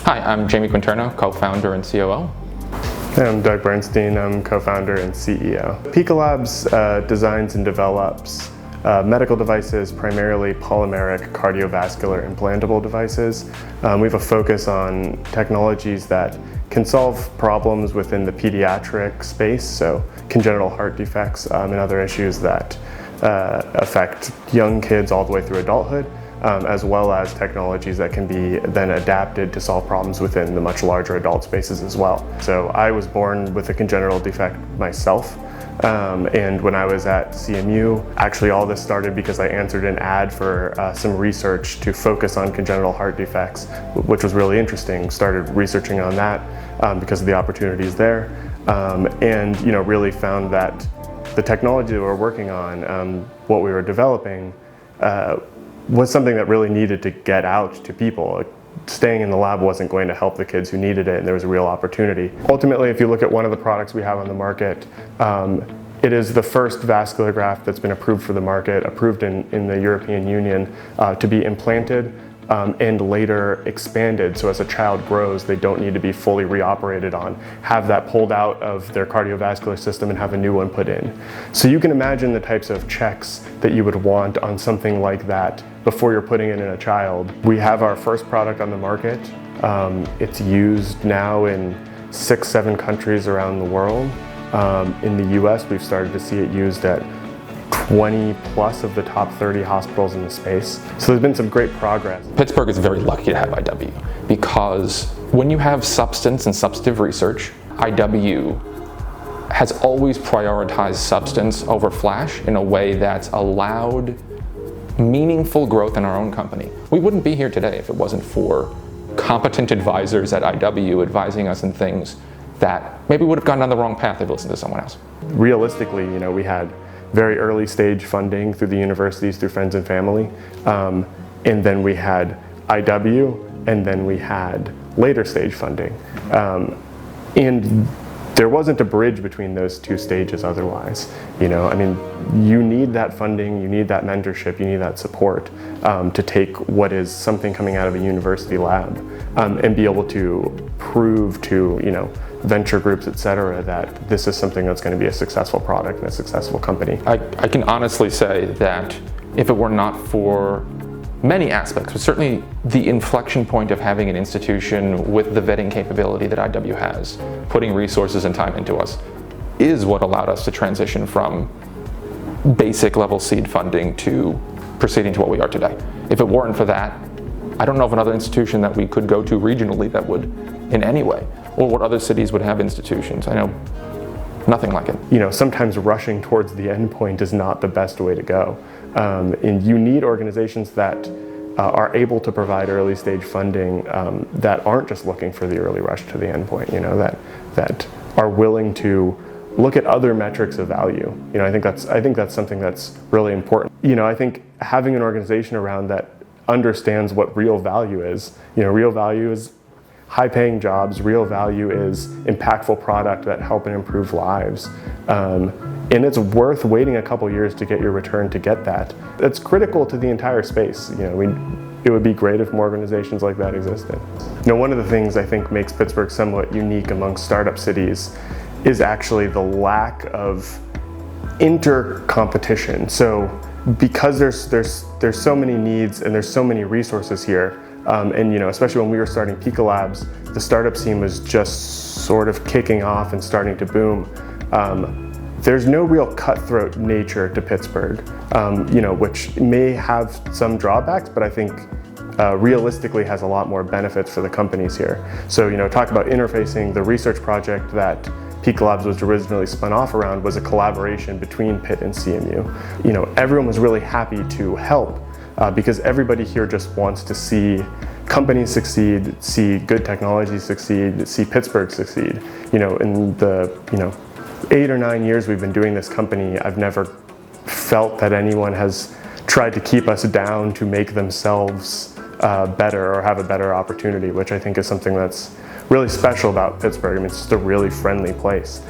Hi, I'm Jamie Quinterno, co-founder and COO. I'm Doug Bernstein, I'm co-founder and CEO. PECA Labs designs and develops medical devices, primarily polymeric cardiovascular implantable devices. We have a focus on technologies that can solve problems within the pediatric space, so congenital heart defects and other issues that affect young kids all the way through adulthood, as well as technologies that can be then adapted to solve problems within the much larger adult spaces as well. So I was born with a congenital defect myself, and when I was at CMU, actually all this started because I answered an ad for some research to focus on congenital heart defects, which was really interesting. Started researching on that because of the opportunities there, and really found that the technology that we're working on, what we were developing, was something that really needed to get out to people. Staying in the lab wasn't going to help the kids who needed it, and there was a real opportunity. Ultimately, if you look at one of the products we have on the market, it is the first vascular graft that's been approved for the market, approved in the European Union to be implanted and later expanded, so as a child grows, they don't need to be fully reoperated on, have that pulled out of their cardiovascular system and have a new one put in. So you can imagine the types of checks that you would want on something like that before you're putting it in a child. We have our first product on the market. It's used now in 6-7 countries around the world. In the US, we've started to see it used at 20 plus of the top 30 hospitals in the space. So there's been some great progress. Pittsburgh is very lucky to have IW because when you have substance and substantive research, IW has always prioritized substance over flash in a way that's allowed meaningful growth in our own company. We wouldn't be here today if it wasn't for competent advisors at IW advising us in things that maybe would have gone down the wrong path if we listened to someone else. Realistically, we had very early stage funding through the universities, through friends and family. And then we had IW, and then we had later stage funding. And there wasn't a bridge between those two stages otherwise. You need that funding, you need that mentorship, you need that support to take what is something coming out of a university lab and be able to prove to, venture groups, et cetera, that this is something that's going to be a successful product and a successful company. I can honestly say that if it were not for many aspects, but certainly the inflection point of having an institution with the vetting capability that IW has, putting resources and time into us, is what allowed us to transition from basic level seed funding to proceeding to what we are today. If it weren't for that, I don't know of another institution that we could go to regionally that would in any way, or what other cities would have institutions. I know nothing like it. Sometimes rushing towards the end point is not the best way to go. And you need organizations that are able to provide early stage funding that aren't just looking for the early rush to the end point, that are willing to look at other metrics of value. I think that's something that's really important. I think having an organization around that understands what real value is. Real value is high-paying jobs. Real value is impactful product that help and improve lives. And it's worth waiting a couple years to get your return to get that. It's critical to the entire space. It would be great if more organizations like that existed. One of the things I think makes Pittsburgh somewhat unique amongst startup cities is actually the lack of inter-competition. So because there's so many needs and there's so many resources here, and especially when we were starting PECA Labs, the startup scene was just sort of kicking off and starting to boom. There's no real cutthroat nature to Pittsburgh, which may have some drawbacks, but I think realistically has a lot more benefits for the companies here. So talk about interfacing. The research project that PECA Labs was originally spun off around was a collaboration between Pitt and CMU. Everyone was really happy to help because everybody here just wants to see companies succeed, see good technology succeed, see Pittsburgh succeed. In the 8 or 9 years we've been doing this company, I've never felt that anyone has tried to keep us down to make themselves better or have a better opportunity, which I think is something that's really special about Pittsburgh. It's just a really friendly place.